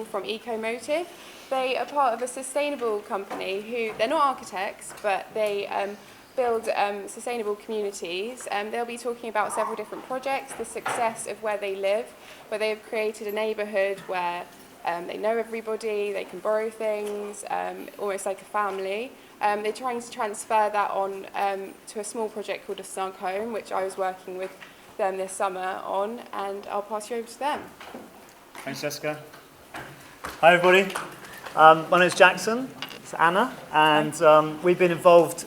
from Ecomotive. They are part of a sustainable company who, they're not architects, but they build sustainable communities. They'll be talking about several different projects, the success of where they live, where they have created a neighbourhood where they know everybody, they can borrow things, almost like a family. They're trying to transfer that on to a small project called a SNUG home, which I was working with them this summer on, and I'll pass you over to them. Thanks, Jessica. Hi, everybody. My name's Jackson. It's Anna, and we've been involved,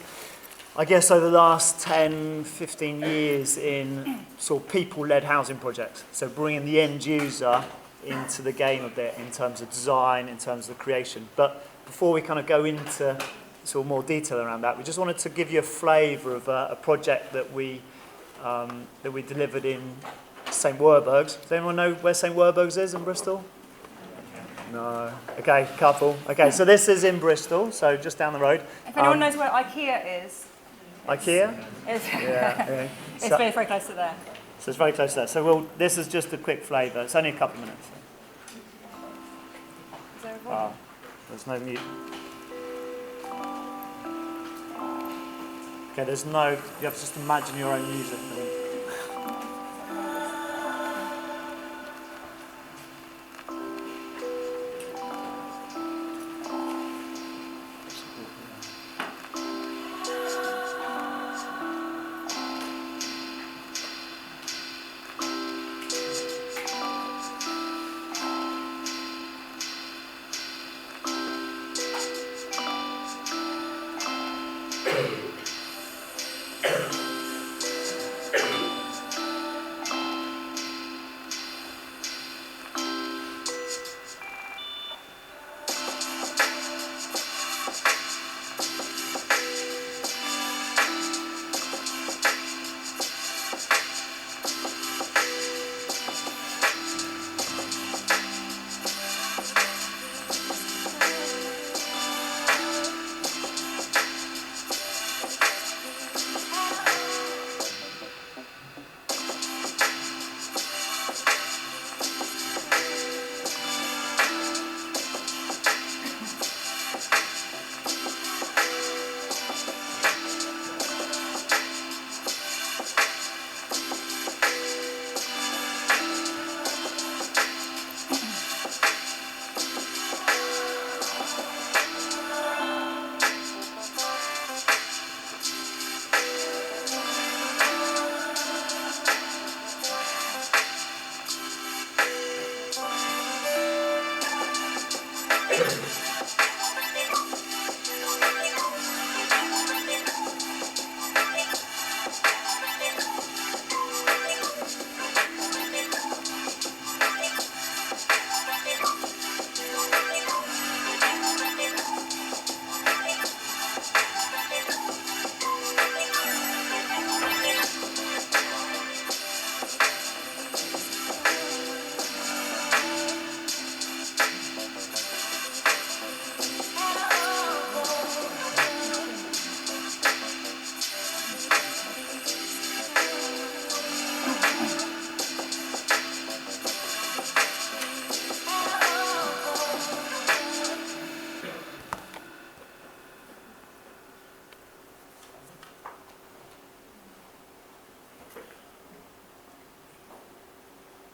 I guess, over the last 10, 15 years in sort of people-led housing projects. So bringing the end user into the game a bit in terms of design, in terms of creation. But before we kind of go into sort of more detail around that, we just wanted to give you a flavour of a project that we delivered in St Werburgh's. Does anyone know where St Werburgh's is in Bristol? No. Okay, couple. Okay, so this is in Bristol, so just down the road. If anyone knows where IKEA is. IKEA? Yeah. It's very, very close to there. So it's very close to there. So this is just a quick flavour. It's only a couple of minutes. Is there a volume? There's no mute. Okay, there's no, you have to just imagine your own music.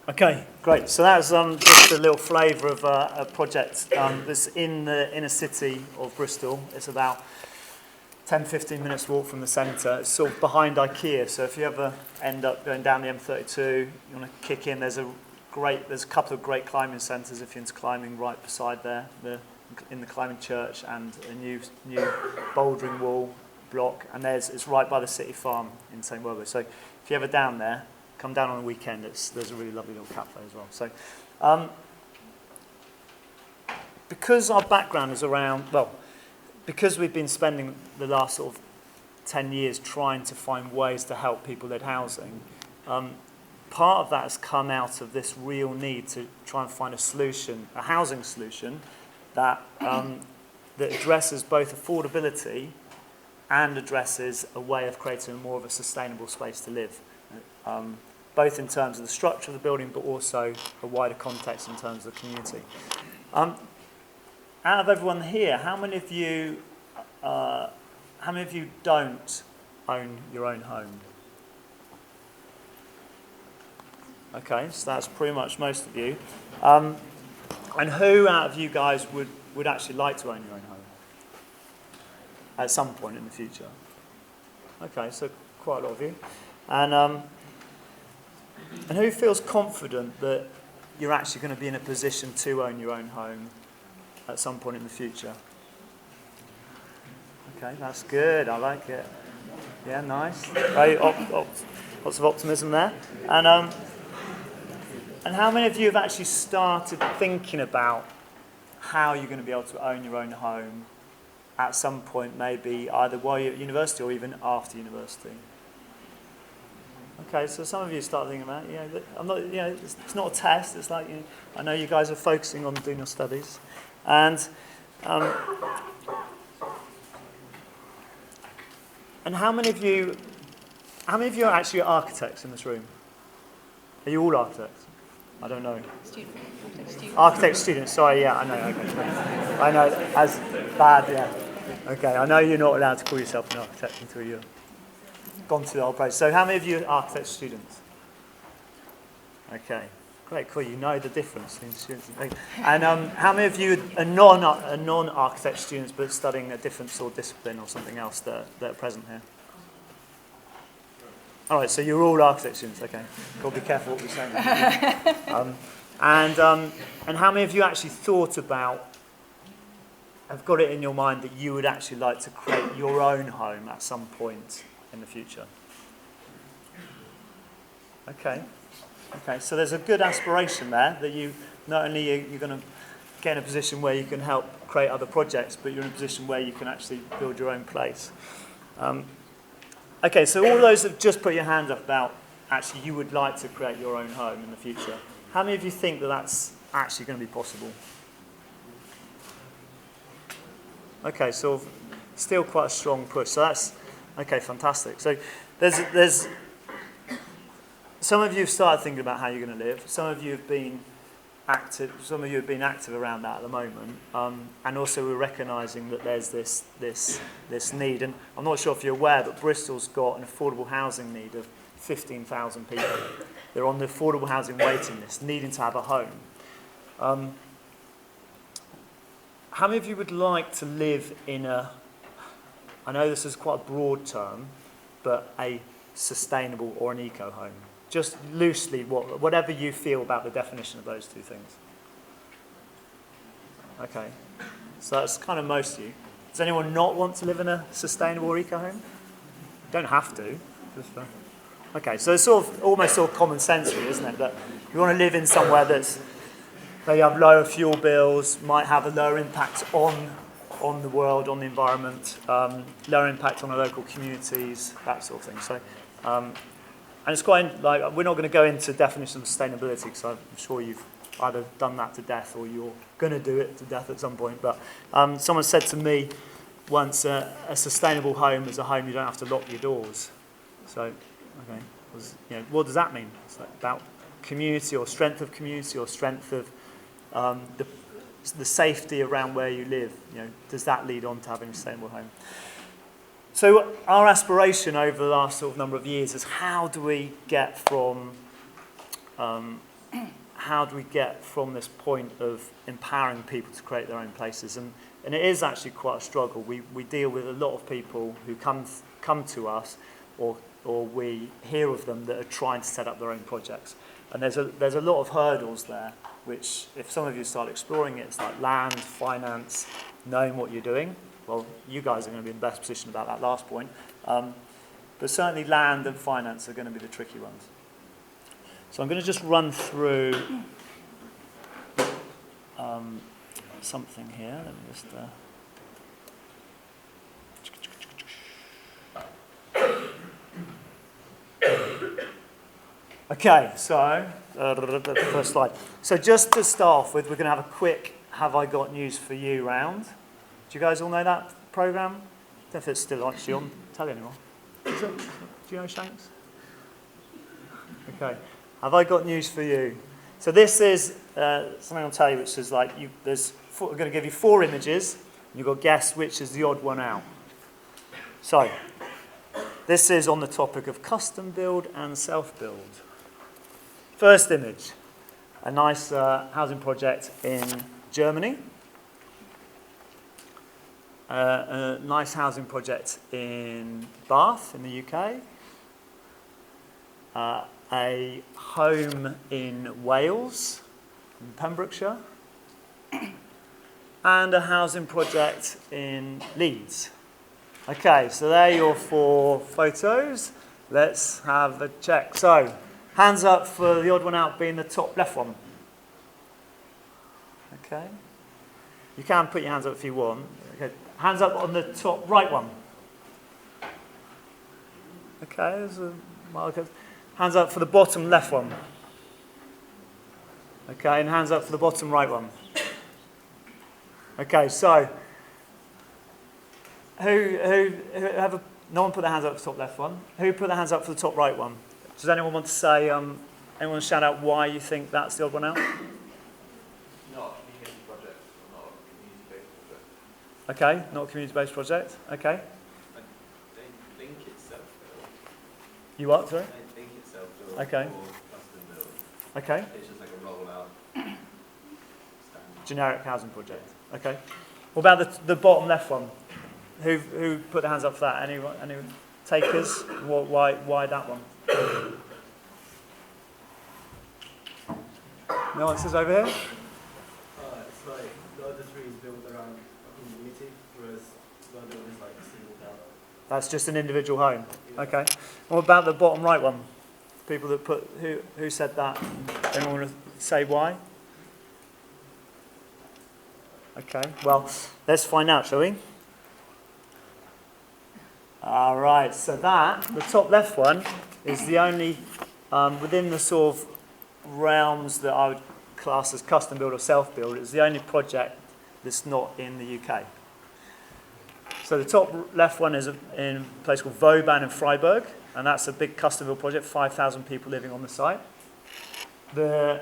Okay, great. So that's just a little flavour of a project that's in the inner city of Bristol. It's about 10, 15 minutes walk from the centre. It's sort of behind IKEA. So if you ever end up going down the M32, you want to kick in, there's a couple of great climbing centres if you're into climbing right beside there, in the climbing church, and a new bouldering wall block. And it's right by the city farm in St Werburgh's. So if you're ever down there, come down on the weekend. There's a really lovely little cafe as well. So, because our background is around, because we've been spending the last sort of 10 years trying to find ways to help people-led housing, part of that has come out of this real need to try and find a solution, a housing solution that that addresses both affordability and addresses a way of creating more of a sustainable space to live. Both in terms of the structure of the building, but also a wider context in terms of the community. Out of everyone here, how many of you don't own your own home? Okay, so that's pretty much most of you. And who out of you guys would actually like to own your own home at some point in the future? Okay, so quite a lot of you. And who feels confident that you're actually going to be in a position to own your own home at some point in the future? Okay, that's good. I like it. Yeah, nice. Very lots of optimism there. And how many of you have actually started thinking about how you're going to be able to own your own home at some point, maybe either while you're at university or even after university? Okay, so some of you start thinking about, I'm not, it's not a test. It's like, I know you guys are focusing on doing your studies, and how many of you are actually architects in this room? Are you all architects? I don't know. Architect students. Sorry, yeah, I know. Okay. I know, as bad, yeah. Okay, I know you're not allowed to call yourself an architect until you've gone through the whole process. So how many of you are architect students? Okay, great, cool. You know the difference between students and how many of you are non-architect students but studying a different sort of discipline or something else that are present here? All right, so you're all architect students, okay. Got to be careful what we're saying. And how many of you actually thought about, have got it in your mind that you would actually like to create your own home at some point in the future? Okay, so there's a good aspiration there that you, not only you're going to get in a position where you can help create other projects, but you're in a position where you can actually build your own place. Okay, so all those have just put your hand up about actually you would like to create your own home in the future. How many of you think that that's actually going to be possible? Okay, so still quite a strong push. So that's, okay, fantastic. So there's some of you have started thinking about how you're going to live. Some of you have been active. Some of you have been active around that at the moment. And also we're recognising that there's this need. And I'm not sure if you're aware, but Bristol's got an affordable housing need of 15,000 people. They're on the affordable housing waiting list, needing to have a home. How many of you would like to live in a, I know this is quite a broad term, but a sustainable or an eco home? Just loosely, whatever you feel about the definition of those two things. Okay, so that's kind of most of you. Does anyone not want to live in a sustainable or eco home? You don't have to. Okay, so it's sort of almost sort of common sense, really, isn't it? That you want to live in somewhere that's, they have lower fuel bills, might have a lower impact on the world, on the environment, lower impact on the local communities, that sort of thing. So, and it's quite, like, we're not going to go into definition of sustainability because I'm sure you've either done that to death or you're going to do it to death at some point. But someone said to me once, a sustainable home is a home you don't have to lock your doors. So, okay, what does that mean? It's like about community or strength of community or strength of the safety around where you live. Does that lead on to having a sustainable home? So our aspiration over the last sort of number of years is how do we get from this point of empowering people to create their own places, and it is actually quite a struggle. We deal with a lot of people who come to us, or we hear of them that are trying to set up their own projects, and there's a lot of hurdles there. Which, if some of you start exploring it, it's like land, finance, knowing what you're doing. Well, you guys are going to be in the best position about that last point. But certainly land and finance are going to be the tricky ones. So I'm going to just run through something here. Let me just... Okay, so the first slide. So just to start off with, we're going to have a quick Have I Got News For You round. Do you guys all know that programme? I don't know if it's still actually on telly anymore. Is it? Do you know, Shanks? Okay. Have I got news for you? So this is something I'll tell you, which is like, we're going to give you 4 images, and you've got to guess which is the odd one out. So, this is on the topic of custom build and self-build. First image, a nice housing project in Germany. A nice housing project in Bath in the UK. A home in Wales, in Pembrokeshire. And a housing project in Leeds. Okay, so there are your 4 photos. Let's have a check. So, hands up for the odd one out being the top left one. Okay. You can put your hands up if you want. Okay. Hands up on the top right one. Okay, there's a marker. Hands up for the bottom left one. Okay, and hands up for the bottom right one. Okay, so no one put their hands up for the top left one. Who put their hands up for the top right one? Does anyone want to say, anyone shout out why you think that's the odd one out? Not a community project, or not a community-based project. Okay, not a community-based project. Okay. I don't think it's self-built. You what, sorry? I don't think it's self-built Okay. or custom built. Okay. It's just like a rollout standard. Generic housing project. Okay. What about the bottom left one? Who put their hands up for that? Any takers? Why that one? No answers over here? It's like the other 3 is built around a community, whereas the other one is like a single tower. That's just an individual home. Okay. What about the bottom right one? People that put who said that? Anyone want to say why? Okay. Well, let's find out, shall we? All right. So the top left one, is the only within the sort of realms that I would class as custom build or self build. It's the only project that's not in the UK. So the top left one is in a place called Vauban in Freiburg, and that's a big custom build project, 5,000 people living on the site. The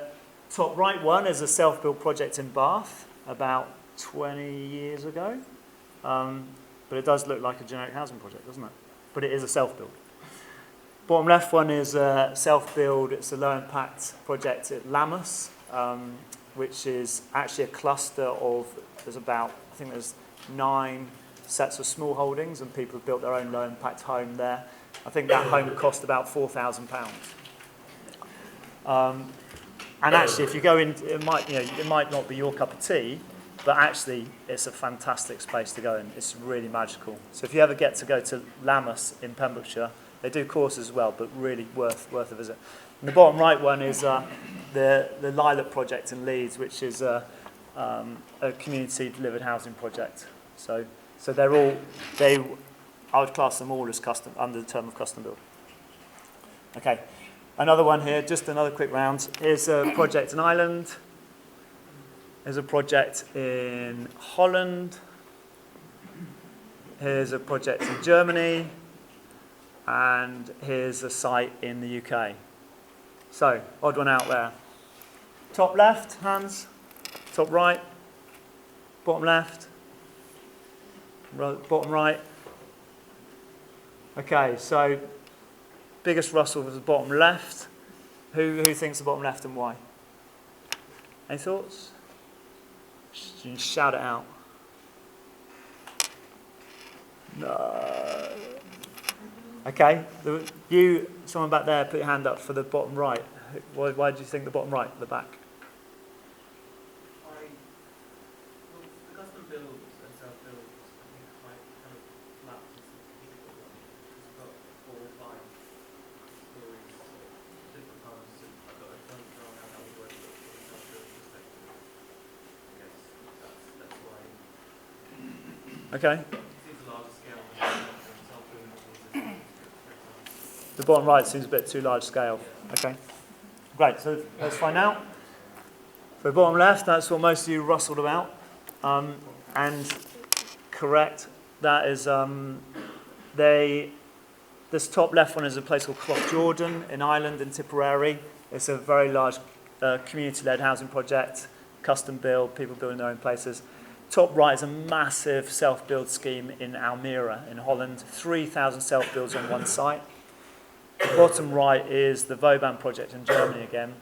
top right one is a self-built project in Bath about 20 years ago, but it does look like a generic housing project, doesn't it? But it is a self-build. Bottom left one is a self-build, it's a low-impact project at Lammas, which is actually a cluster of, I think there's 9 sets of small holdings, and people have built their own low-impact home there. I think that home cost about £4,000. And actually, if you go in, it might not be your cup of tea, but actually, it's a fantastic space to go in. It's really magical. So if you ever get to go to Lammas in Pembrokeshire, they do courses as well, but really worth a visit. And the bottom right one is the Lilac project in Leeds, which is a community delivered housing project. So I would class them all as custom under the term of custom build. Okay, another one here, just another quick round. Here's a project in Ireland. Here's a project in Holland. Here's a project in Germany. And here's a site in the UK. So, odd one out there. Top left, hands. Top right. Bottom left. Bottom right. Okay, so biggest rustle was the bottom left. Who thinks the bottom left and why? Any thoughts? You can shout it out. No. Okay, someone back there, put your hand up for the bottom right. Why do you think the bottom right, the back? The custom builds and self builds, I think, quite kind of flat and simple. It's got 4 or 5 stories, different homes. I don't know how that would work from a self build perspective. I guess that's why. Okay. It seems a larger scale than self build. The bottom right seems a bit too large scale. Okay. Great, so let's find out. So bottom left, that's what most of you rustled about. And correct, that is, this top left one is a place called Clough Jordan in Ireland, in Tipperary. It's a very large a community-led housing project, custom build, people building their own places. Top right is a massive self-build scheme in Almere in Holland, 3,000 self-builds on one site. The bottom right is the Vauban project in Germany again,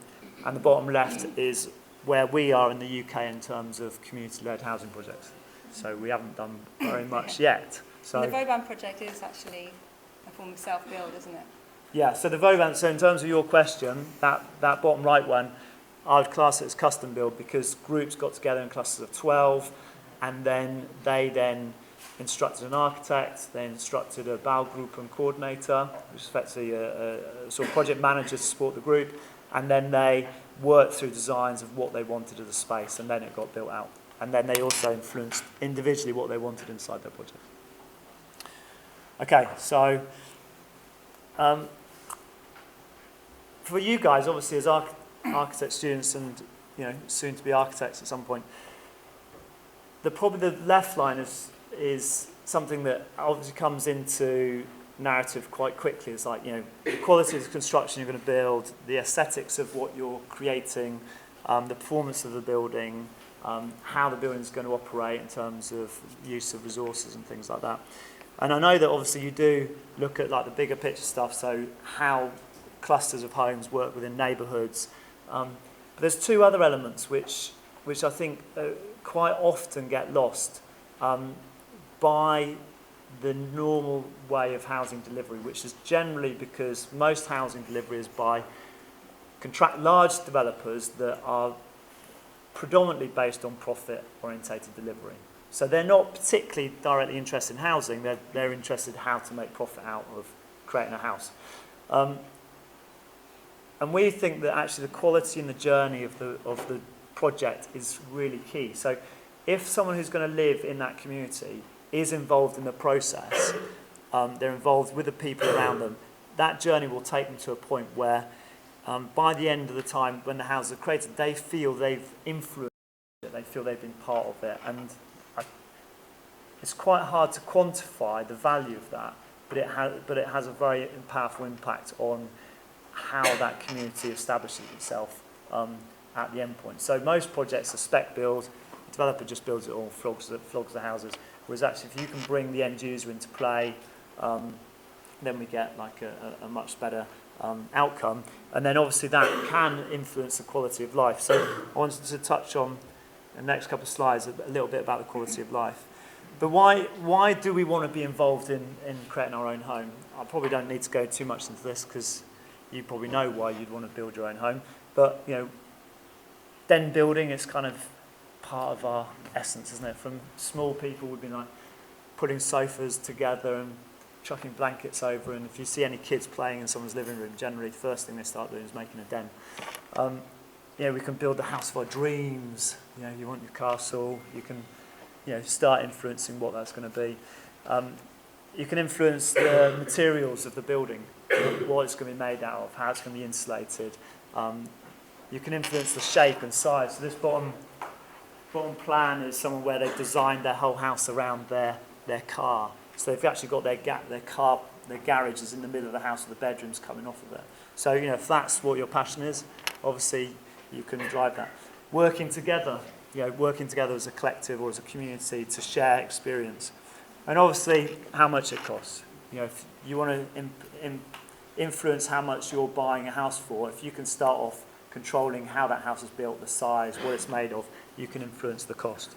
and the bottom left is where we are in the UK in terms of community-led housing projects. So we haven't done very much yet. So And the Vauban project is actually a form of self-build, isn't it? yeah, so the Vauban, so in terms of your question, that bottom right one, I would class it as custom build because groups got together in clusters of 12 and then they instructed an architect, they instructed a Baugruppen coordinator, which is effectively a sort of project manager to support the group, and then they worked through designs of what they wanted of the space, and then it got built out. And then they also influenced individually what they wanted inside their project. Okay, so for you guys, obviously as architect students and soon to be architects at some point, probably the left line is something that obviously comes into narrative quite quickly. It's like, the quality of the construction you're going to build, the aesthetics of what you're creating, the performance of the building, how the building is going to operate in terms of use of resources and things like that. And I know that obviously you do look at like the bigger picture stuff, so how clusters of homes work within neighbourhoods. But there's two other elements which I think quite often get lost by the normal way of housing delivery, which is generally because most housing delivery is by large developers that are predominantly based on profit-orientated delivery. So they're not particularly directly interested in housing, they're interested in how to make profit out of creating a house. And we think that actually the quality and the journey of the project is really key. So if someone who's going to live in that community is involved in the process, they're involved with the people around them, that journey will take them to a point where by the end of the time when the houses are created, they feel they've influenced it, they feel they've been part of it. And it's quite hard to quantify the value of that, but it has a very powerful impact on how that community establishes itself at the end point. So most projects are spec build, the developer just builds it all, flogs the houses, whereas actually if you can bring the end user into play, then we get like a much better outcome. And then obviously that can influence the quality of life. So I wanted to touch on the next couple of slides a little bit about the quality of life. But why do we want to be involved in creating our own home? I probably don't need to go too much into this because you probably know why you'd want to build your own home. But den building is kind of part of our essence, isn't it? From small people would be like putting sofas together and chucking blankets over, and if you see any kids playing in someone's living room, generally the first thing they start doing is making a den. We can build the house of our dreams. You want your castle, you can start influencing what that's going to be. You can influence the materials of the building, what it's going to be made out of, how it's going to be insulated. You can influence the shape and size. So this bottom plan is somewhere where they've designed their whole house around their car. So they've actually got their garage is in the middle of the house with the bedrooms coming off of it. So if that's what your passion is, obviously you can drive that. Working together as a collective or as a community to share experience. And obviously how much it costs. If you want to influence how much you're buying a house for, if you can start off controlling how that house is built, the size, what it's made of, you can influence the cost.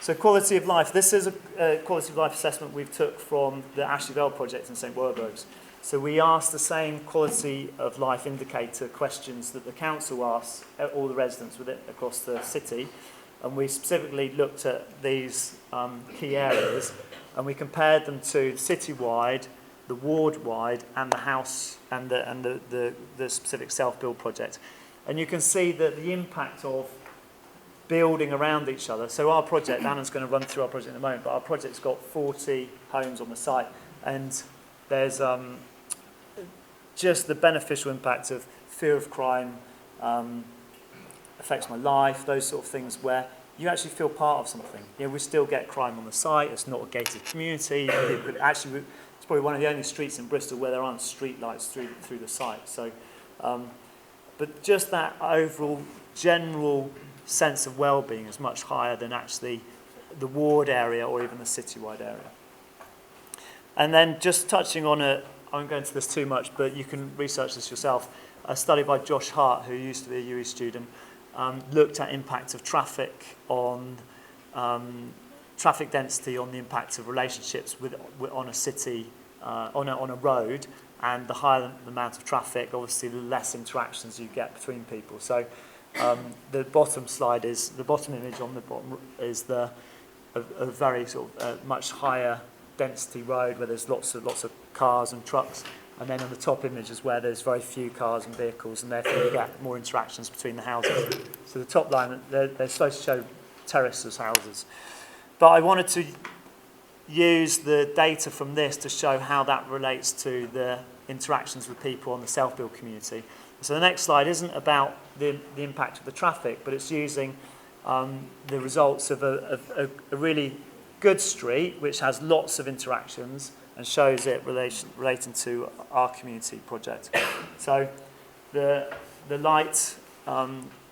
So quality of life. This is a quality of life assessment we've took from the Ashley Vale project in St. Werburgh's. So we asked the same quality of life indicator questions that the council asks all the residents with it across the city. And we specifically looked at these key areas and we compared them to citywide, the ward-wide, and the house and the specific self-build project. And you can see that the impact of building around each other. So our project, Anna's going to run through our project in a moment, but our project's got 40 homes on the site, and there's just the beneficial impact of fear of crime, affects my life, those sort of things where you actually feel part of something. We still get crime on the site, it's not a gated community, it's probably one of the only streets in Bristol where there aren't street lights through the site. So but just that overall general sense of well-being is much higher than actually the ward area or even the citywide area. And then just touching on it, I won't go into this too much, but you can research this yourself. A study by Josh Hart, who used to be a UE student, looked at impact of traffic on traffic density on the impact of relationships on a city, on a road, and the higher the amount of traffic, obviously the less interactions you get between people. So the bottom image on the bottom is a very sort of much higher density road where there's lots of cars and trucks, and then on the top image is where there's very few cars and vehicles, and therefore you get more interactions between the houses. So the top line, they're supposed to show terraces houses. But I wanted to use the data from this to show how that relates to the interactions with people on the self-build community. So the next slide isn't about the impact of the traffic, but it's using the results of a really good street, which has lots of interactions, and shows it relating to our community project. So the light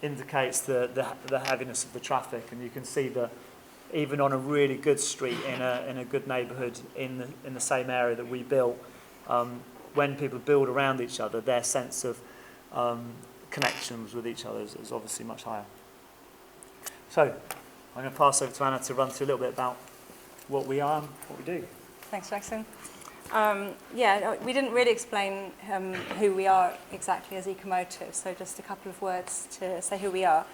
indicates the heaviness of the traffic, and you can see that even on a really good street in a good neighbourhood in the same area that we built, when people build around each other, their sense of connections with each other is obviously much higher. So I'm going to pass over to Anna to run through a little bit about what we are and what we do. Thanks, Jackson. We didn't really explain who we are exactly as Ecomotive, so just a couple of words to say who we are.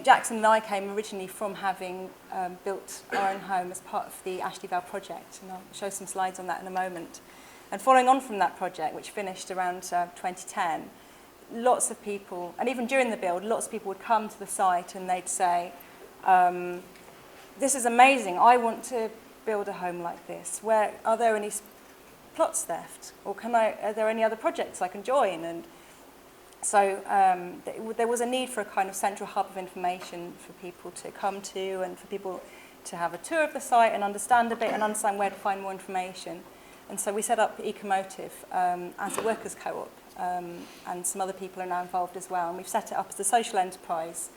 Jackson and I came originally from having built our own home as part of the Ashley Vale project, and I'll show some slides on that in a moment. And following on from that project, which finished around 2010, lots of people, and even during the build, lots of people would come to the site and they'd say, this is amazing, I want to build a home like this. Are there any plots left? Or are there any other projects I can join? And so there was a need for a kind of central hub of information for people to come to, and for people to have a tour of the site and understand a bit and understand where to find more information. And so we set up Ecomotive as a workers' co-op, and some other people are now involved as well. And we've set it up as a social enterprise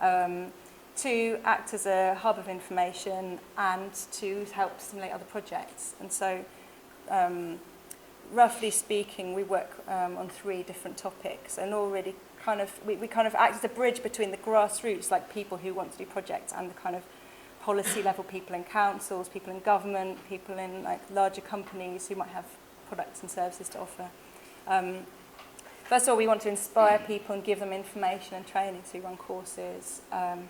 to act as a hub of information and to help stimulate other projects. And so roughly speaking, we work on 3 different topics, and already we kind of act as a bridge between the grassroots, like people who want to do projects, and the kind of policy level people in councils, people in government, people in like larger companies who might have products and services to offer. First of all, we want to inspire people and give them information and training. So we run courses,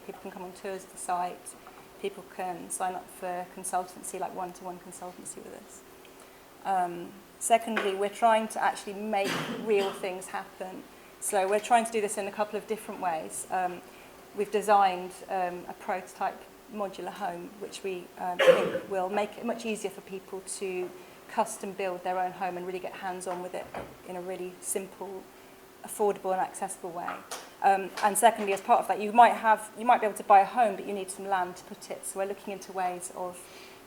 people can come on tours of the site, people can sign up for consultancy, like one-to-one consultancy with us. Secondly, we're trying to actually make real things happen. So we're trying to do this in a couple of different ways. We've designed a prototype modular home, which we think will make it much easier for people to custom build their own home and really get hands-on with it in a really simple, affordable and accessible way. And secondly, as part of that, you might be able to buy a home, but you need some land to put it. So we're looking into ways of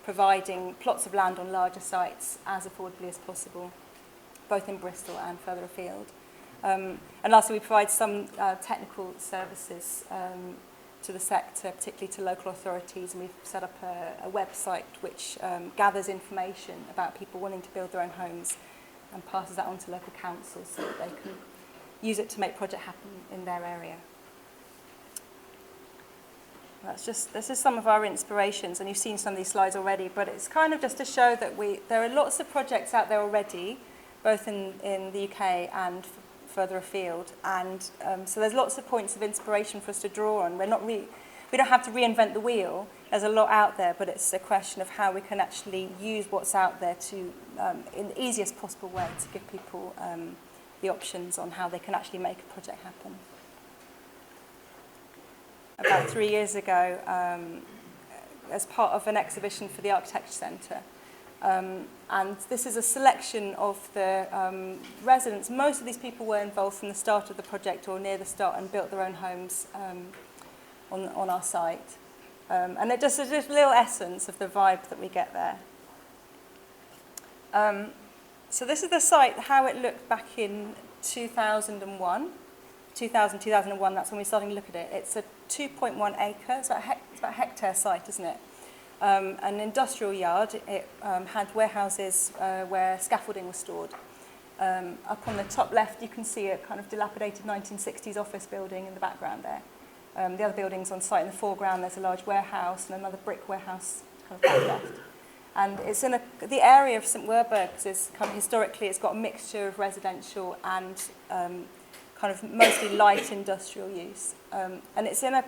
providing plots of land on larger sites as affordably as possible, both in Bristol and further afield. And lastly, we provide some technical services to the sector, particularly to local authorities, and we've set up a website which gathers information about people wanting to build their own homes and passes that on to local councils so that they can use it to make project happen in their area. This is some of our inspirations, and you've seen some of these slides already, but it's kind of just to show that there are lots of projects out there already, both in the UK and further afield, and so there's lots of points of inspiration for us to draw on. We don't have to reinvent the wheel. There's a lot out there, but it's a question of how we can actually use what's out there to, in the easiest possible way, to give people the options on how they can actually make a project happen. About 3 years ago, as part of an exhibition for the Architecture Centre, and this is a selection of the residents. Most of these people were involved from the start of the project or near the start and built their own homes on our site. And it just is a little essence of the vibe that we get there. So this is the site, how it looked back in 2001. 2001, that's when we're starting to look at it. It's a 2.1 acre, it's about a hectare site, isn't it? An industrial yard. It had warehouses where scaffolding was stored. Up on the top left, you can see a kind of dilapidated 1960s office building in the background there. The other buildings on site in the foreground, there's a large warehouse and another brick warehouse kind of back left. And it's in the area of St Werburgh's is kind of historically, it's got a mixture of residential and kind of mostly light industrial use. And it's in a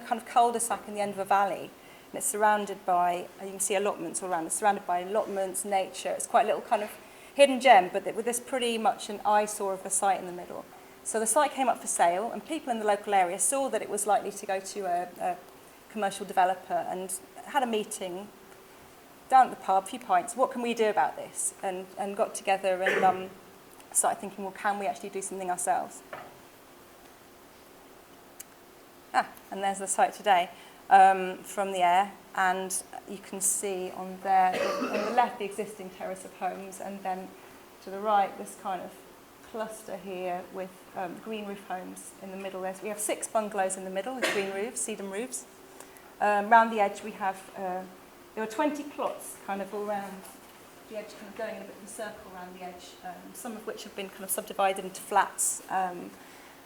kind of cul-de-sac in the end of a valley. And it's surrounded by, you can see allotments all around. It's surrounded by allotments, nature. It's quite a little kind of hidden gem, but with this pretty much an eyesore of a site in the middle. So the site came up for sale, and people in the local area saw that it was likely to go to a commercial developer and had a meeting down at the pub, a few pints. What can we do about this? And got together and started thinking, well, can we actually do something ourselves? And there's the site today from the air, and you can see on there, on the left, the existing terrace of homes, and then to the right, this kind of cluster here with green roof homes in the middle. We have 6 bungalows in the middle with green roofs, sedum roofs. Around the edge, we have, there were 20 plots kind of all around the edge, kind of going in a bit of a circle around the edge, some of which have been kind of subdivided into flats.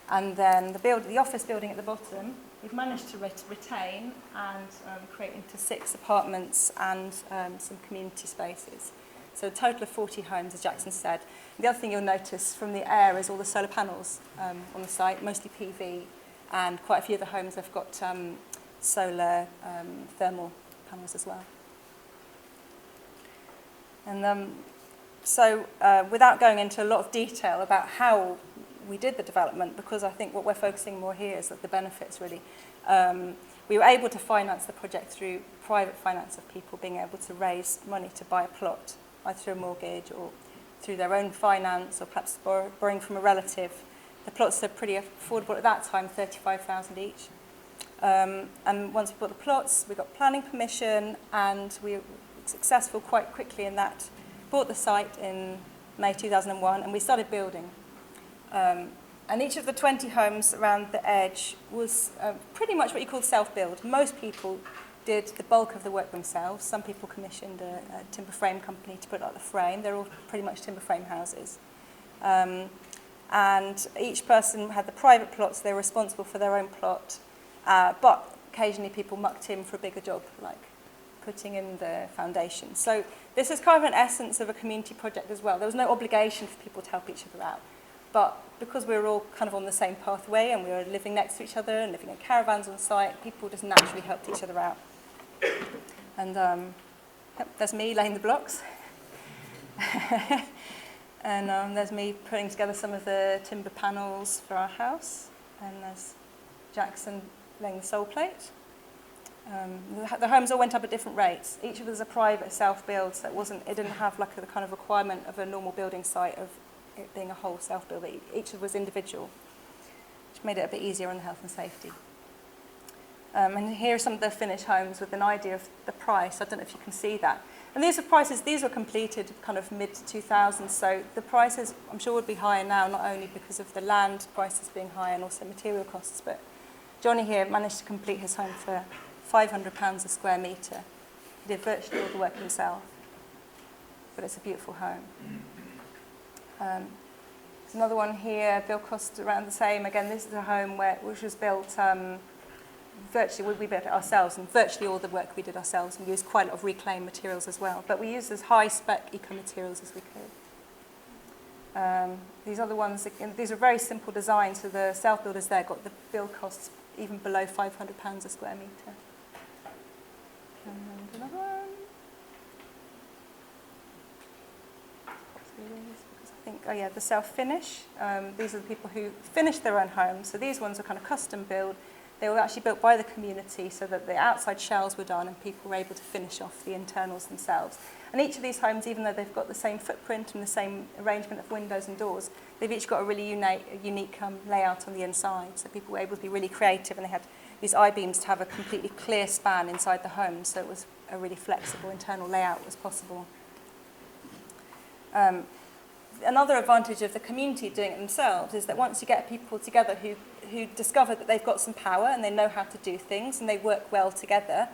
And then the office building at the bottom, we've managed to retain and create into 6 apartments and some community spaces. So a total of 40 homes, as Jackson said. The other thing you'll notice from the air is all the solar panels on the site, mostly PV, and quite a few of the homes have got solar thermal panels as well. And so without going into a lot of detail about how we did the development, because I think what we're focusing more here is that the benefits really. We were able to finance the project through private finance of people being able to raise money to buy a plot, either through a mortgage or through their own finance, or perhaps borrowing from a relative. The plots are pretty affordable at that time, 35,000 each. And once we bought the plots, we got planning permission, and we were successful quite quickly in that. Bought the site in May 2001, and we started building. And each of the 20 homes around the edge was pretty much what you call self-build. Most people did the bulk of the work themselves. Some people commissioned a timber frame company to put out the frame. They're all pretty much timber frame houses. And each person had the private plots. They were responsible for their own plot. But occasionally people mucked in for a bigger job, like putting in the foundation. So this is kind of an essence of a community project as well. There was no obligation for people to help each other out. But because we were all kind of on the same pathway and we were living next to each other and living in caravans on site, people just naturally helped each other out. And yep, there's me laying the blocks. And there's me putting together some of the timber panels for our house. And there's Jackson laying the sole plate. The homes all went up at different rates. Each of us is a private self-build, so it didn't have like the kind of requirement of a normal building site of it being a whole self-build. Each of us was individual, which made it a bit easier on the health and safety. And here are some of the finished homes with an idea of the price. I don't know if you can see that. And these are prices, these were completed kind of mid-2000s, so the prices I'm sure would be higher now, not only because of the land prices being higher and also material costs, but Johnny here managed to complete his home for £500 a square metre. He did virtually all the work himself, but it's a beautiful home. There's another one here, build cost around the same. Again, this is a home which was built virtually, we built it ourselves, and virtually all the work we did ourselves. We used quite a lot of reclaimed materials as well, but we used as high spec eco materials as we could. These other ones, these are very simple designs, so the self-builders there got the build costs even below £500 a square metre. And another one. Oh yeah, the self-finish. These are the people who finished their own homes. So these ones are kind of custom built. They were actually built by the community so that the outside shells were done and people were able to finish off the internals themselves. And each of these homes, even though they've got the same footprint and the same arrangement of windows and doors, they've each got a really unique layout on the inside. So people were able to be really creative, and they had these I-beams to have a completely clear span inside the home, so it was a really flexible internal layout was possible. another advantage of the community doing it themselves is that once you get people together who discover that they've got some power and they know how to do things and they work well together,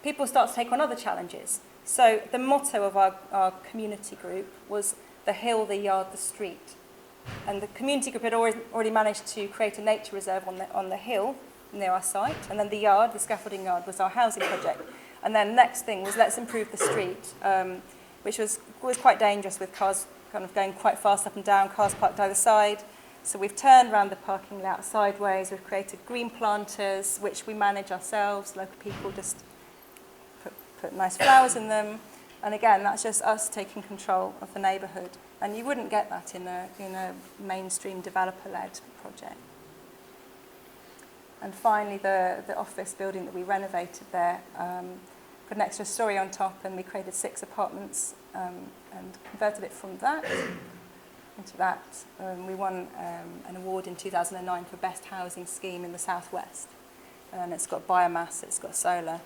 people start to take on other challenges. So the motto of our community group was the hill, the yard, the street. And the community group had already managed to create a nature reserve on the hill near our site. And then the yard, the scaffolding yard, was our housing project. And then the next thing was let's improve the street, which was quite dangerous with cars kind of going quite fast up and down, cars parked either side. So we've turned around the parking layout sideways. We've created green planters, which we manage ourselves. Local people just put nice flowers in them. And again, that's just us taking control of the neighbourhood. And you wouldn't get that in a mainstream developer-led project. And finally, the office building that we renovated there put an extra story on top, and we created 6 apartments and converted it from that into that. We won an award in 2009 for Best Housing Scheme in the Southwest. And it's got biomass, it's got solar.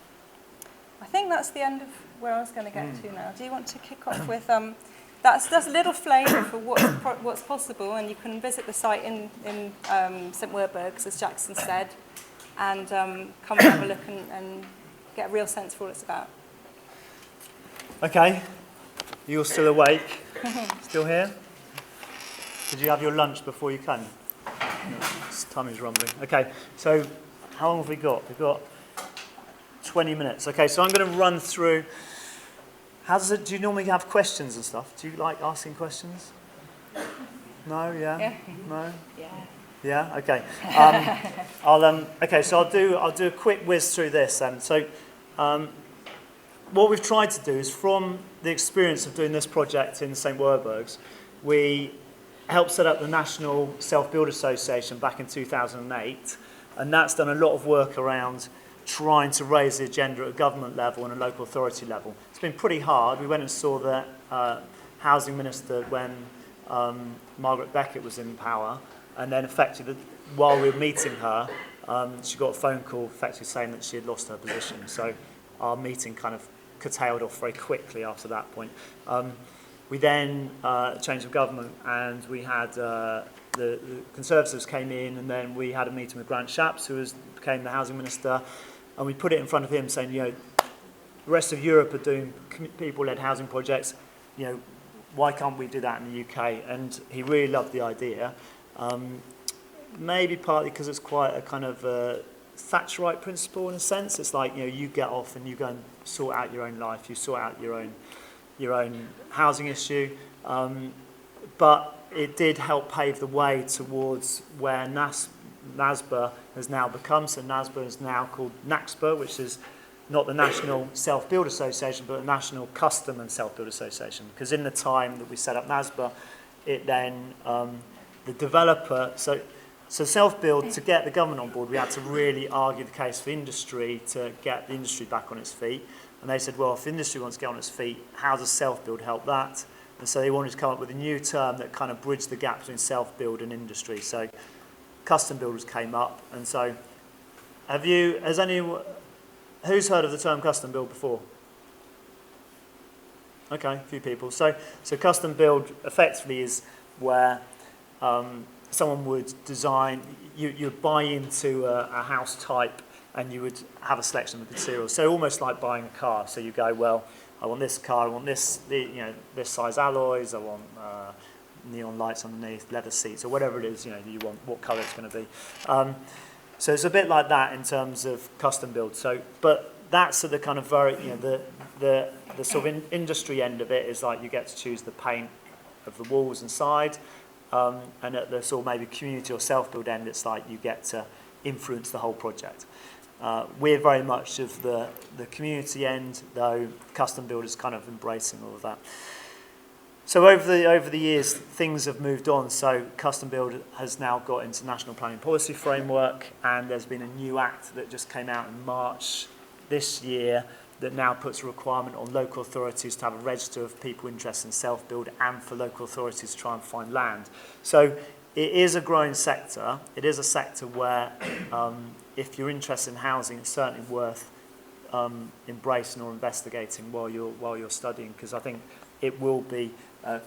I think that's the end of where I was going to get to now. Do you want to kick off with... That's a little flavour for what's possible, and you can visit the site in St Werburgh's, as Jackson said, and come and have a look and get a real sense for what it's about. Okay, you're still awake? Still here? Did you have your lunch before you came? No, time is rumbling. Okay, so how long have we got? We've got 20 minutes. Okay, so I'm going to run through... do you normally have questions and stuff? Do you like asking questions? No, yeah? No? Yeah. Yeah, okay. Okay, so I'll do a quick whiz through this then. So what we've tried to do is, from the experience of doing this project in St Werburgh's, we helped set up the National Self-Build Association back in 2008, and that's done a lot of work around trying to raise the agenda at a government level and a local authority level. It's been pretty hard. We went and saw the housing minister when Margaret Beckett was in power, and then effectively, while we were meeting her, she got a phone call effectively saying that she had lost her position. So our meeting kind of curtailed off very quickly after that point. We then changed of government, and we had the Conservatives came in, and then we had a meeting with Grant Shapps, who became the housing minister, and we put it in front of him saying, the rest of Europe are doing people-led housing projects, why can't we do that in the UK? And he really loved the idea, maybe partly because it's quite a kind of Thatcherite principle in a sense. It's like, you get off and you go and sort out your own life, you sort out your own housing issue, but it did help pave the way towards where NASBA has now become. So NASBA is now called NAXBA, which is not the National Self-Build Association, but the National Custom and Self-Build Association. Because in the time that we set up NASBA, it then, the developer, so self-build, to get the government on board, we had to really argue the case for industry to get the industry back on its feet. And they said, well, if industry wants to get on its feet, how does self-build help that? And so they wanted to come up with a new term that kind of bridged the gap between self-build and industry. So custom builders came up. And so who's heard of the term custom build before? Okay, a few people. So custom build effectively is where someone would design, you'd buy into a house type, and you would have a selection of materials. So almost like buying a car. So you go, well, I want this car, I want this size alloys, I want neon lights underneath, leather seats, or whatever it is, you want, what colour it's going to be. So it's a bit like that in terms of custom build. So, but that's at the kind of very, the sort of industry end of it is like you get to choose the paint of the walls inside, and at the sort of maybe community or self-build end, it's like you get to influence the whole project. We're very much of the community end, though custom builders kind of embracing all of that. So over the years, things have moved on. So custom build has now got into National Planning Policy Framework, and there's been a new act that just came out in March this year that now puts a requirement on local authorities to have a register of people interested in self-build, and for local authorities to try and find land. So it is a growing sector. It is a sector where if you're interested in housing, it's certainly worth embracing or investigating while you're studying, because I think it will be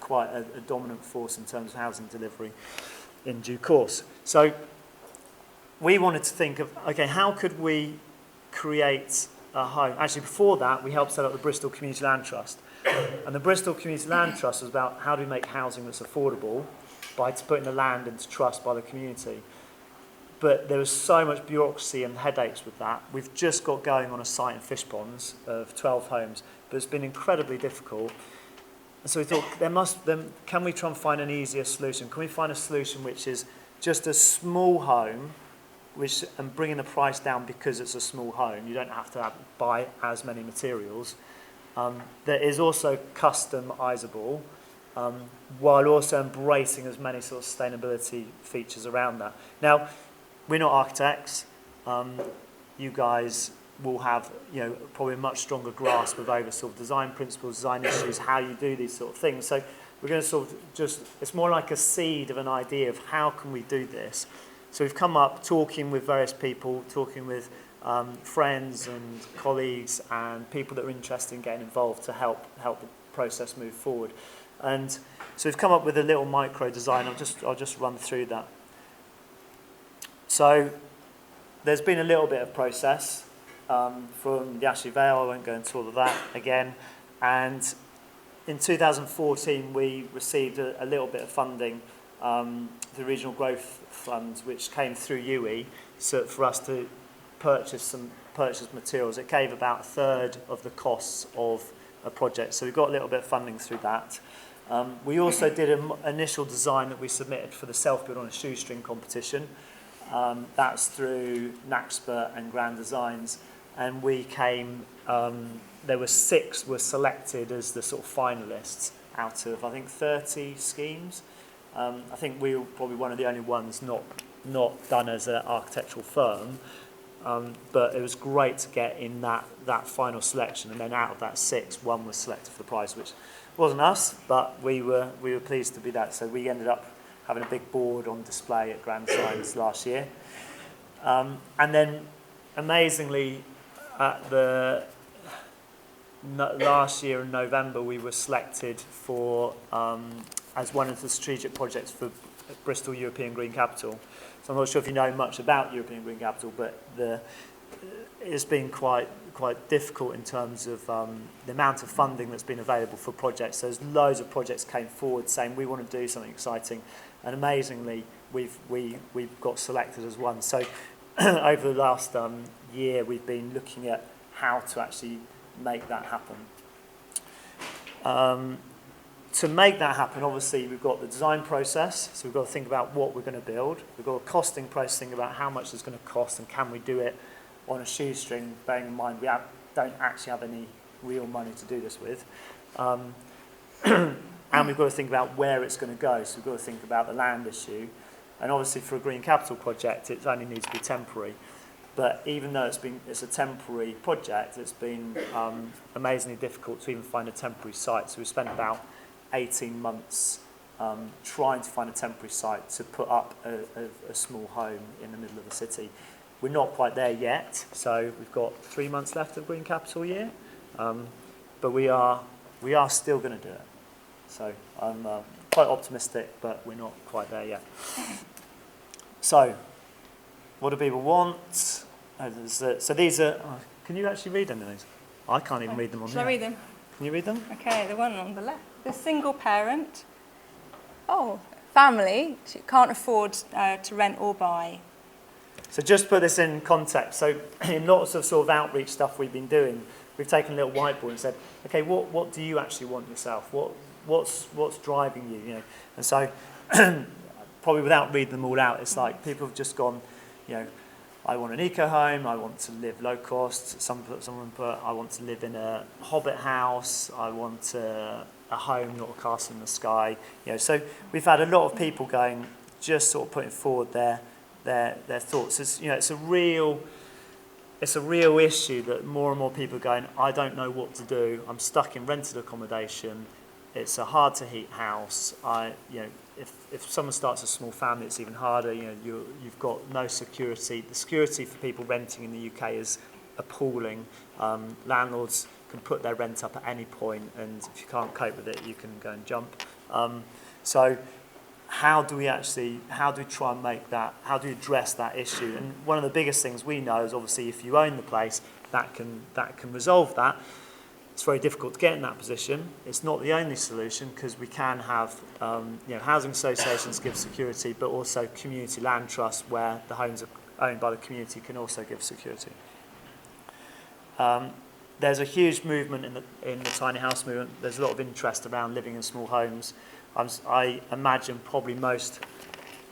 quite a dominant force in terms of housing delivery in due course. So we wanted to think of, okay, how could we create a home? Actually, before that, we helped set up the Bristol Community Land Trust. And the Bristol Community Land Trust was about how do we make housing that's affordable by putting the land into trust by the community. But there was so much bureaucracy and headaches with that. We've just got going on a site in Fishponds of 12 homes, but it's been incredibly difficult. And so we thought, can we try and find an easier solution? Can we find a solution which is just a small home, and bringing the price down because it's a small home? You don't have to buy as many materials. That is also customizable, while also embracing as many sort of sustainability features around that. Now, we're not architects. You guys will have, probably a much stronger grasp of over sort of design principles, design issues, how you do these sort of things. So we're going to sort of it's more like a seed of an idea of how can we do this. So we've come up talking with various people, talking with friends and colleagues and people that are interested in getting involved to help the process move forward. And so we've come up with a little micro design. I'll just run through that. So there's been a little bit of process from the Ashley Vale. I won't go into all of that again. And in 2014, we received a little bit of funding, the Regional Growth Fund, which came through UE, so for us to purchase materials. It gave about a third of the costs of a project. So we got a little bit of funding through that. We also did an initial design that we submitted for the Self-Build on a Shoestring competition. That's through NAXPA and Grand Designs. And we came, there were 6 were selected as the sort of finalists out of, I think, 30 schemes. I think we were probably one of the only ones not done as an architectural firm. But it was great to get in that final selection, and then out of that 6, 1 was selected for the prize, which wasn't us, but we were pleased to be that. So we ended up having a big board on display at Grand Designs last year. And then, amazingly, at last year in November, we were selected for as one of the strategic projects for Bristol European Green Capital. So I'm not sure if you know much about European Green Capital, but it's been quite difficult in terms of the amount of funding that's been available for projects. So there's loads of projects came forward saying we want to do something exciting, and amazingly we've got selected as one. So over the last year we've been looking at how to actually make that happen. To make that happen, obviously, we've got the design process, so we've got to think about what we're going to build. We've got a costing process, think about how much it's going to cost and can we do it on a shoestring, bearing in mind we don't actually have any real money to do this with. And we've got to think about where it's going to go, so we've got to think about the land issue. And obviously, for a green capital project, it only needs to be temporary. But even though it's a temporary project, it's been amazingly difficult to even find a temporary site. So we spent about 18 months trying to find a temporary site to put up a small home in the middle of the city. We're not quite there yet, so we've got 3 months left of Green Capital year, but we are still going to do it. So I'm quite optimistic, but we're not quite there yet. So, what do people want? So these are. Can you actually read any of these? I can't even read them on here. Shall I read them? Can you read them? Okay, the one on the left. The single parent. Family can't afford to rent or buy. So just to put this in context, so in lots of sort of outreach stuff we've been doing, we've taken a little whiteboard and said, okay, what do you actually want yourself? What's driving you? You know, and so probably without reading them all out, it's like people have just gone, I want an eco home, I want to live low cost. Someone put, I want to live in a hobbit house, I want a home, not a castle in the sky. So we've had a lot of people going, just sort of putting forward their thoughts. It's a real issue that more and more people are going, I don't know what to do. I'm stuck in rented accommodation. It's a hard to heat house. If someone starts a small family, it's even harder. You've got no security. The security for people renting in the UK is appalling. Landlords can put their rent up at any point, and if you can't cope with it, you can go and jump. So how do we try and make that, how do we address that issue? And one of the biggest things we know is obviously if you own the place, that can resolve that. It's very difficult to get in that position. It's not the only solution, because we can have housing associations give security, but also community land trusts where the homes are owned by the community can also give security. There's a huge movement in the tiny house movement. There's a lot of interest around living in small homes. I imagine probably most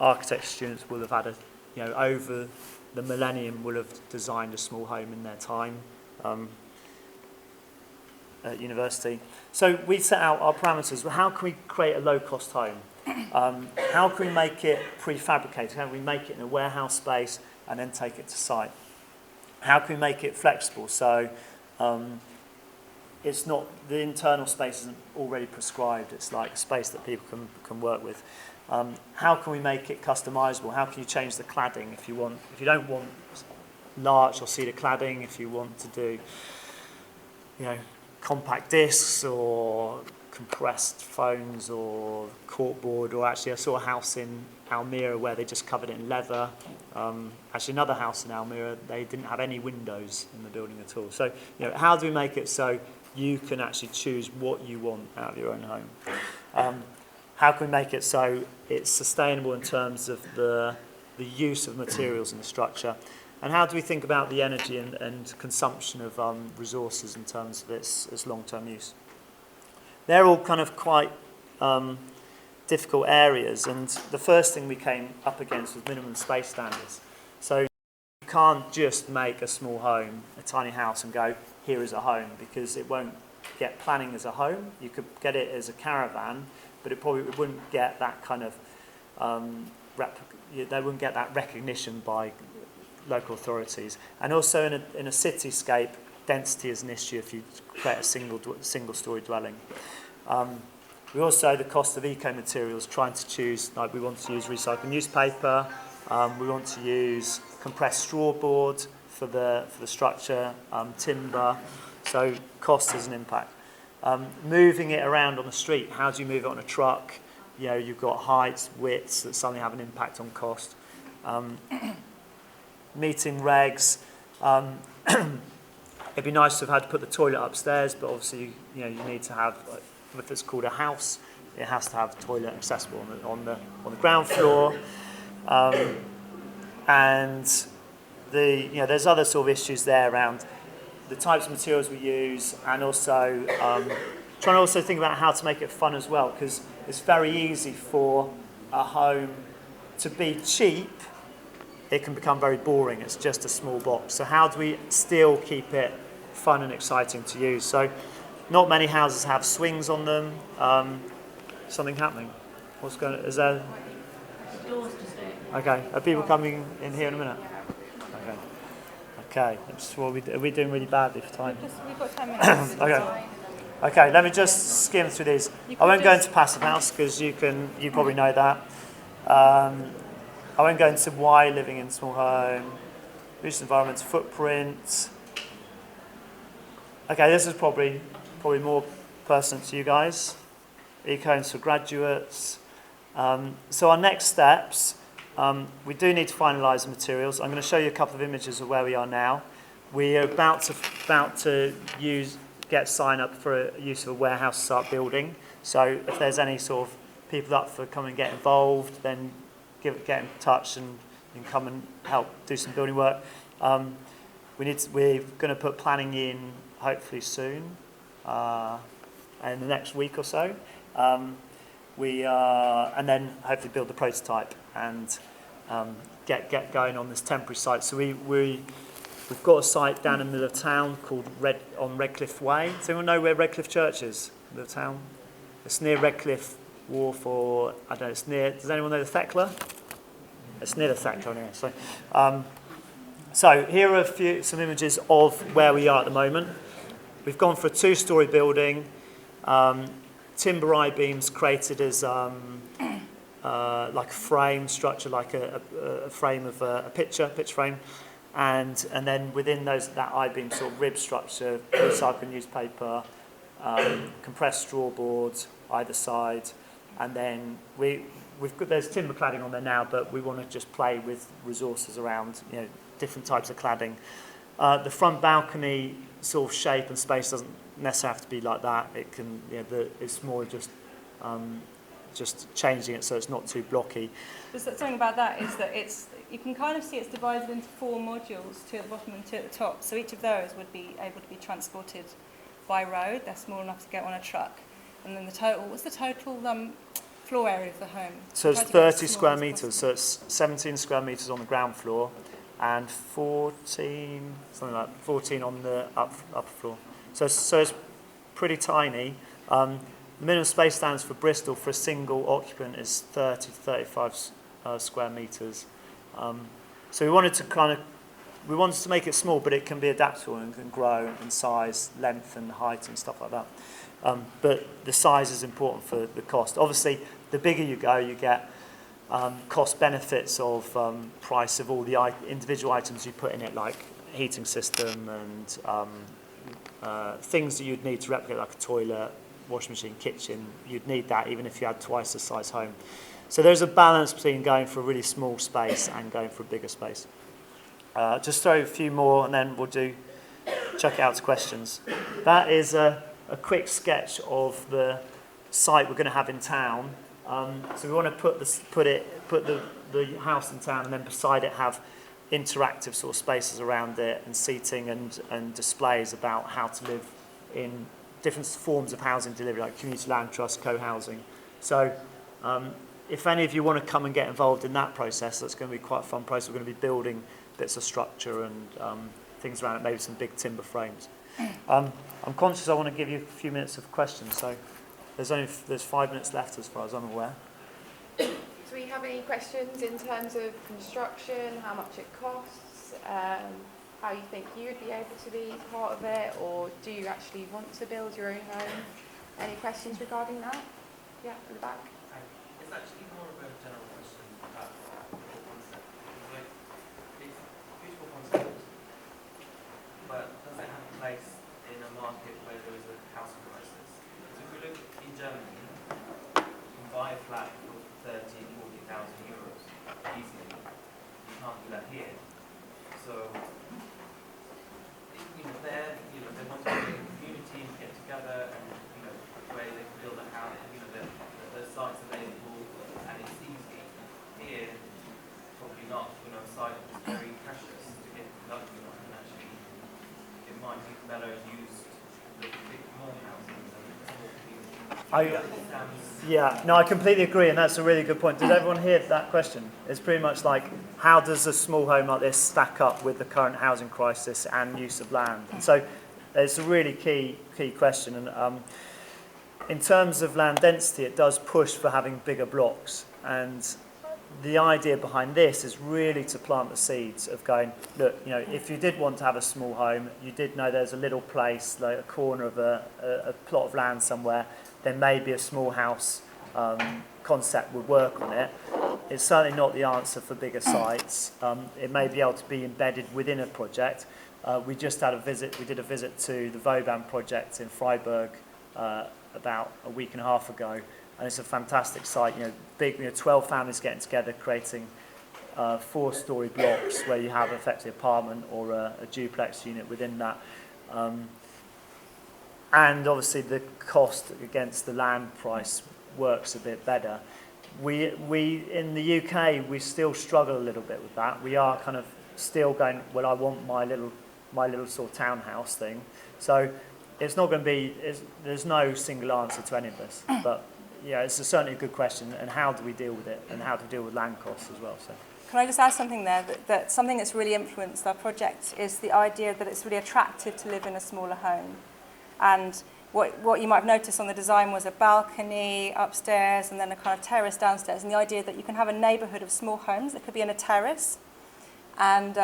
architecture students will have had over the millennium will have designed a small home in their time at university. So we set out our parameters. How can we create a low-cost home? How can we make it prefabricated? How can we make it in a warehouse space and then take it to site? How can we make it flexible? So it's not, the internal space isn't already prescribed. It's like a space that people can work with. How can we make it customizable? How can you change the cladding if you don't want larch or cedar cladding, if you want to do, compact discs or compressed foams or corkboard, or actually I saw a house in Almere where they just covered it in leather. Actually another house in Almere, they didn't have any windows in the building at all. So, how do we make it so you can actually choose what you want out of your own home? How can we make it so it's sustainable in terms of the use of materials in the structure? And how do we think about the energy and consumption of resources in terms of its long-term use? They're all kind of quite difficult areas, and the first thing we came up against was minimum space standards. So you can't just make a small home, a tiny house, and go, here is a home, because it won't get planning as a home. You could get it as a caravan, but it wouldn't get that kind of, they wouldn't get that recognition by local authorities. And also in a cityscape, density is an issue if you create a single-storey dwelling. We also, the cost of eco-materials, trying to choose, like we want to use recycled newspaper, we want to use compressed straw board for the structure, timber, so cost is an impact. Moving it around on the street, how do you move it on a truck? You've got heights, widths that suddenly have an impact on cost. Meeting regs. It'd be nice to have had to put the toilet upstairs, but obviously, you need to have, if it's called a house, it has to have a toilet accessible on the ground floor. And there's other sort of issues there around the types of materials we use, and also trying to also think about how to make it fun as well, because it's very easy for a home to be cheap. It can become very boring. It's just a small box. So how do we still keep it fun and exciting to use? So not many houses have swings on them. Something happening? What's going on? Is there? Okay. Are people coming in here in a minute? Okay. Are we doing really badly for time? We've got 10 minutes. Okay, let me just skim through these. I won't go into passive house because you probably know that. I won't go into why living in small home, reduce environmental footprint. Okay, this is probably more pertinent to you guys. Eco-homes for graduates. So our next steps, we do need to finalise the materials. I'm going to show you a couple of images of where we are now. We are about to get sign up for a use of a warehouse to start building. So if there's any sort of people up for come and get involved, then get in touch and come and help do some building work. We're going to put planning in hopefully soon, in the next week or so. And then hopefully build the prototype and get going on this temporary site. So we've got a site down in the middle of town called on Redcliffe Way. Does anyone know where Redcliffe Church is? The town? It's near Redcliffe Wharf, or I don't know. It's near. Does anyone know the Thekla? It's near the Thekla anyway. So here are some images of where we are at the moment. We've gone for a 2-storey building. Timber I-beams created as like a frame structure, like a frame of a pitch frame. and then within that I-beam sort of rib structure, recycled newspaper, compressed straw boards either side, and then there's timber cladding on there now, but we want to just play with resources around, different types of cladding. The front balcony sort of shape and space doesn't necessarily have to be like that. It can, it's more just changing it so it's not too blocky. There's something about that is that you can kind of see it's divided into 4 modules, 2 at the bottom and 2 at the top. So each of those would be able to be transported by road. They're small enough to get on a truck. And then what's the total floor area of the home? So it's 30 square metres. So it's 17 square metres on the ground floor and 14 on the upper floor. So it's pretty tiny. The minimum space standards for Bristol for a single occupant is 30 to 35 square metres. So we wanted to make it small, but it can be adaptable and can grow in size, length and height and stuff like that. But the size is important for the cost. Obviously, the bigger you go, you get cost benefits of price of all the individual items you put in it, like heating system and things that you'd need to replicate, like a toilet, washing machine, kitchen. You'd need that even if you had twice the size home. So there's a balance between going for a really small space and going for a bigger space. Just throw a few more and then we'll chuck it out to questions. That is a quick sketch of the site we're going to have in town. So we want to put the house in town, and then beside it have interactive sort of spaces around it and seating and displays about how to live in different forms of housing delivery, like community land trust, co-housing. So if any of you want to come and get involved in that process, that's going to be quite a fun process. We're going to be building bits of structure and things around it, maybe some big timber frames. I'm conscious I want to give you a few minutes of questions, so there's 5 minutes left as far as I'm aware. Do we have any questions in terms of construction, how much it costs, how you think you would be able to be part of it, or do you actually want to build your own home? Any questions regarding that? Yeah, in the back. It's actually more of a general question about the whole concept. It's a beautiful concept, but does it have a place in a market where there is a housing crisis? Because if we look in Germany, you can buy a flat for 30,000 to 40,000 euros easily. You can't do that here. So, they want to be a community and get together and, where they can build a house, the sites available, and it's easy. Here, probably not. A site is very precious to get conducted on, and actually, it might be better used with big more housing than small community. I completely agree, and that's a really good point. Did everyone hear that question? It's pretty much like, how does a small home like this stack up with the current housing crisis and use of land? And so it's a really key question. And in terms of land density, it does push for having bigger blocks. And the idea behind this is really to plant the seeds of going, look, if you did want to have a small home, you did know there's a little place, like a corner of a plot of land somewhere, then maybe a small house concept would work on it. It's certainly not the answer for bigger sites. It may be able to be embedded within a project. We just had we did a visit to the Vauban project in Freiburg about a week and a half ago, and it's a fantastic site. Big, 12 families getting together, creating 4-story blocks where you have effectively an apartment or a duplex unit within that. And obviously the cost against the land price works a bit better. We in the UK, we still struggle a little bit with that. We are kind of still going, well, I want my little sort of townhouse thing. So it's not going to be, there's no single answer to any of this. But yeah, it's certainly a good question. And how do we deal with it? And how to deal with land costs as well. So. Can I just add something there? That something that's really influenced our project is the idea that it's really attractive to live in a smaller home. And what you might have noticed on the design was a balcony upstairs and then a kind of terrace downstairs. And the idea that you can have a neighbourhood of small homes that could be in a terrace and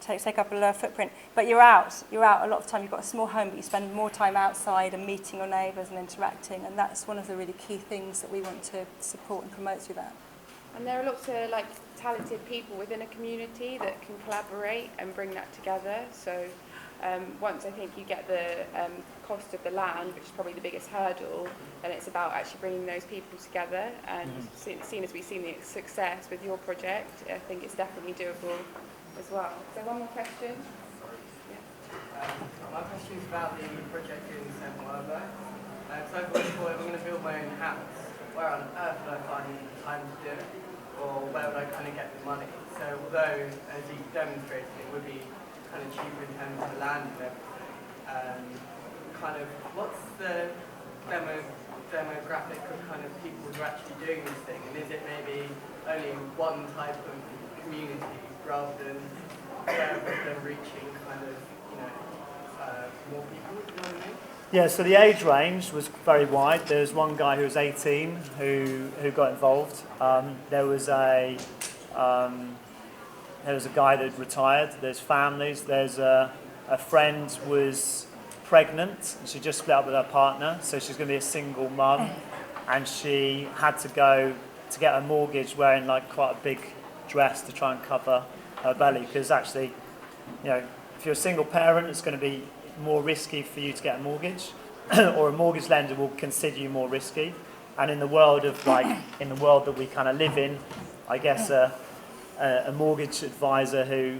take up a lower footprint. But you're out a lot of the time. You've got a small home, but you spend more time outside and meeting your neighbours and interacting. And that's one of the really key things that we want to support and promote through that. And there are lots of talented people within a community that can collaborate and bring that together. So once I think you get the cost of the land, which is probably the biggest hurdle, then it's about actually bringing those people together. And seeing as we've seen the success with your project, I think it's definitely doable as well. So one more question. My question is about the project in St. Wildlife. So I've always thought, if I'm going to build my own house, where on earth would I find the time to do it? Or where would I kind of get the money? So although, as you demonstrated, it would be kind of cheaper in terms of the land and everything, kind of what's the demographic of kind of people who are actually doing this thing? And is it maybe only one type of community rather than reaching kind of, more people, you know what I mean? Yeah, so the age range was very wide. There was one guy who was 18 who got involved. There was a guy that retired. There's families. There's a friend was pregnant. She just split up with her partner, so she's going to be a single mum, and she had to go to get a mortgage wearing like quite a big dress to try and cover her belly, because actually, if you're a single parent, it's going to be more risky for you to get a mortgage, or a mortgage lender will consider you more risky. And in the world that we kind of live in, I guess a mortgage advisor who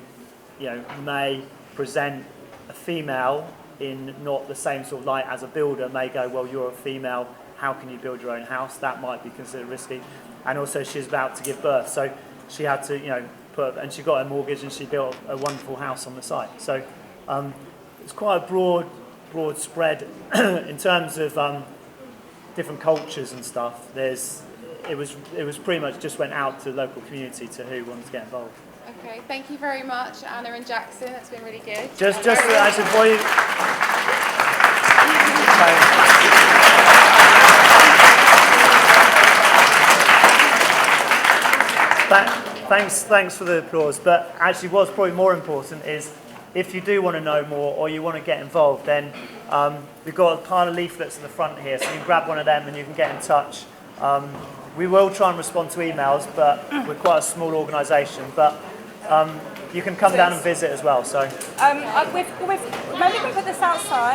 may present a female in not the same sort of light as a builder may go, well, you're a female, how can you build your own house? That might be considered risky. And also she's about to give birth, so she had to and she got a mortgage and she built a wonderful house on the site. So it's quite a broad spread in terms of different cultures and stuff. It was pretty much just went out to the local community to who wanted to get involved. Okay, thank you very much, Anna and Jackson. That's been really good. Just actually before you. Thanks for the applause. But actually, what's probably more important is, if you do want to know more or you want to get involved, then we've got a pile of leaflets in the front here, so you can grab one of them and you can get in touch. We will try and respond to emails, but we're quite a small organisation. But you can come down and visit as well. So Maybe we can put this outside.